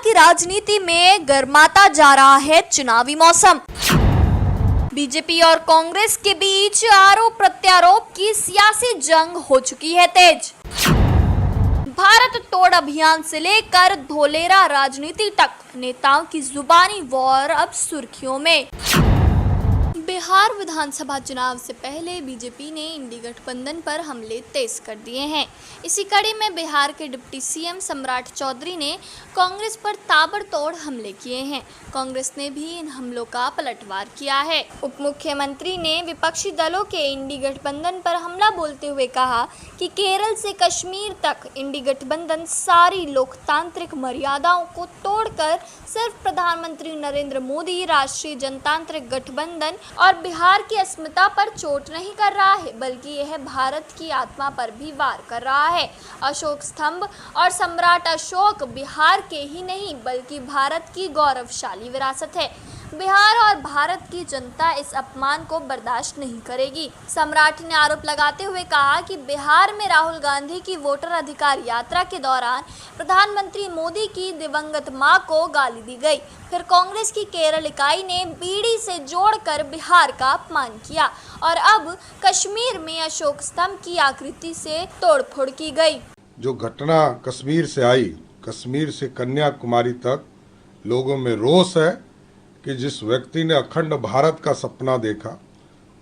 की राजनीति में गर्माता जा रहा है चुनावी मौसम। बीजेपी और कांग्रेस के बीच आरोप प्रत्यारोप की सियासी जंग हो चुकी है तेज। भारत तोड़ अभियान से लेकर धोलेरा राजनीति तक नेताओं की जुबानी वॉर अब सुर्खियों में। बिहार विधानसभा चुनाव से पहले बीजेपी ने इंडी गठबंधन पर हमले तेज कर दिए हैं। इसी कड़ी में बिहार के डिप्टी सीएम सम्राट चौधरी ने कांग्रेस पर ताबड़तोड़ हमले किए हैं। कांग्रेस ने भी इन हमलों का पलटवार किया है। उप मुख्यमंत्री ने विपक्षी दलों के इंडी गठबंधन पर हमला बोलते हुए कहा कि केरल से कश्मीर तक इंडी गठबंधन सारी लोकतांत्रिक मर्यादाओं को तोड़कर सिर्फ प्रधानमंत्री नरेंद्र मोदी, राष्ट्रीय जनतांत्रिक गठबंधन और बिहार की अस्मिता पर चोट नहीं कर रहा है, बल्कि यह भारत की आत्मा पर भी वार कर रहा है। अशोक स्तंभ और सम्राट अशोक बिहार के ही नहीं बल्कि भारत की गौरवशाली विरासत है। बिहार और भारत की जनता इस अपमान को बर्दाश्त नहीं करेगी। सम्राट ने आरोप लगाते हुए कहा कि बिहार में राहुल गांधी की वोटर अधिकार यात्रा के दौरान प्रधानमंत्री मोदी की दिवंगत मां को गाली दी गई। फिर कांग्रेस की केरल इकाई ने बीड़ी से जोड़कर बिहार का अपमान किया और अब कश्मीर में अशोक स्तंभ की आकृति से तोड़फोड़ की गई। जो घटना कश्मीर से आई, कश्मीर से कन्याकुमारी तक लोगों में रोष है कि जिस व्यक्ति ने अखंड भारत का सपना देखा,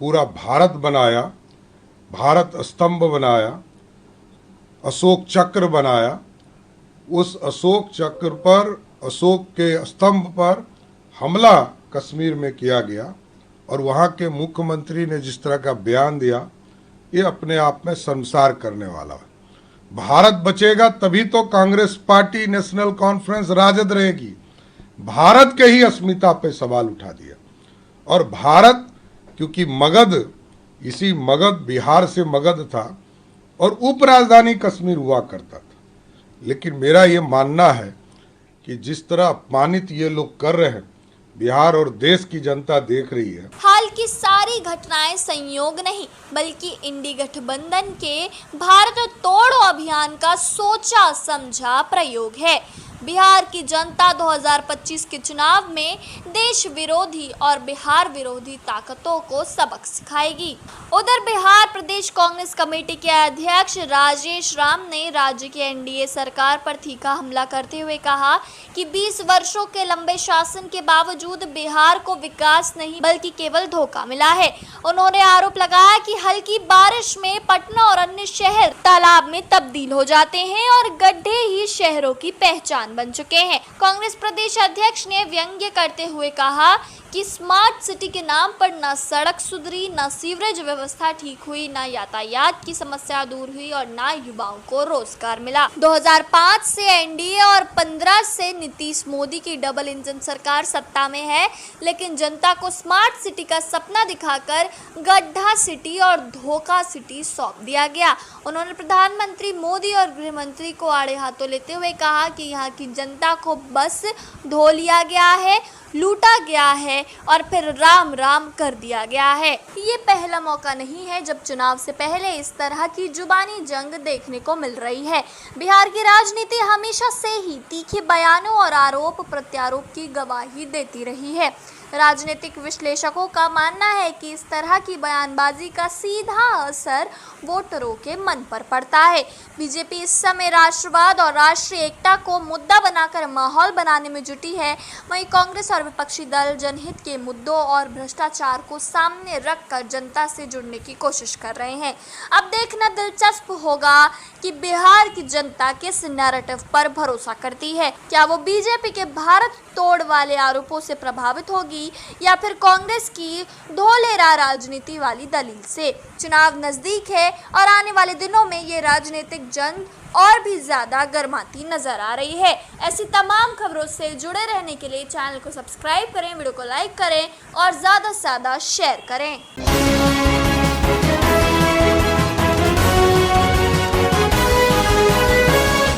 पूरा भारत बनाया, भारत स्तंभ बनाया, अशोक चक्र बनाया, उस अशोक चक्र पर, अशोक के स्तंभ पर हमला कश्मीर में किया गया और वहाँ के मुख्यमंत्री ने जिस तरह का बयान दिया, ये अपने आप में शर्मसार करने वाला है। भारत बचेगा तभी तो Congress party, national conference, Rajad रहेगी। भारत के ही अस्मिता पे सवाल उठा दिया और भारत, क्योंकि मगध, इसी मगध, बिहार से मगध था और उप राजधानी कश्मीर हुआ करता था। लेकिन मेरा ये मानना है कि जिस तरह अपमानित ये लोग कर रहे हैं, बिहार और देश की जनता देख रही है। हाल की सारी घटनाएं संयोग नहीं बल्कि इंडी गठबंधन के भारत तोड़ो अभियान का सोचा समझा प्रयोग है। बिहार की जनता 2025 के चुनाव में देश विरोधी और बिहार विरोधी ताकतों को सबक सिखाएगी। उधर बिहार प्रदेश कांग्रेस कमेटी के अध्यक्ष राजेश राम ने राज्य की एनडीए सरकार पर तीखा हमला करते हुए कहा कि 20 वर्षों के लंबे शासन के बावजूद बिहार को विकास नहीं बल्कि केवल धोखा मिला है। उन्होंने आरोप लगाया कि हल्की बारिश में पटना और अन्य शहर तालाब में तब्दील हो जाते हैं और गड्ढे ही शहरों की पहचान बन चुके हैं। कांग्रेस प्रदेश अध्यक्ष ने व्यंग्य करते हुए कहा कि स्मार्ट सिटी के नाम पर न सड़क सुधरी, न सीवरेज व्यवस्था ठीक हुई, न यातायात की समस्या दूर हुई और न युवाओं को रोजगार मिला। 2005 से एनडीए और 15 से नीतीश मोदी की डबल इंजन सरकार सत्ता में है, लेकिन जनता को स्मार्ट सिटी का सपना दिखाकर गड्ढा सिटी और धोखा सिटी सौंप दिया गया। उन्होंने प्रधानमंत्री मोदी और गृह मंत्री को आड़े हाथों लेते हुए कहा कि यहाँ की जनता को बस धो लिया गया है, लूटा गया है और फिर राम राम कर दिया गया है। ये पहला मौका नहीं है जब चुनाव से पहले इस तरह की जुबानी जंग देखने को मिल रही है। बिहार की राजनीति हमेशा से ही तीखे बयानों और आरोप प्रत्यारोप की गवाही देती रही है। राजनीतिक विश्लेषकों का मानना है कि इस तरह की बयानबाजी का सीधा असर वोटरों के मन पर पड़ता है। बीजेपी इस समय राष्ट्रवाद और राष्ट्रीय एकता को मुद्दा बनाकर माहौल बनाने में जुटी है, वहीं कांग्रेस और विपक्षी दल जनहित के मुद्दों और भ्रष्टाचार को सामने रखकर जनता से जुड़ने की कोशिश कर रहे हैं। अब देखना दिलचस्प होगा कि बिहार की जनता किस नैरेटिव पर भरोसा करती है। क्या वो बीजेपी के भारत तोड़ वाले आरोपों से प्रभावित होगी या फिर कांग्रेस की धोलेरा राजनीति वाली दलील से। चुनाव नजदीक है और आने वाले दिनों में ये राजनीतिक जंग और भी ज्यादा गर्माती नजर आ रही है। ऐसी तमाम खबरों से जुड़े रहने के लिए चैनल को सब्सक्राइब करें, वीडियो को लाइक करें और ज्यादा से ज्यादा शेयर करें।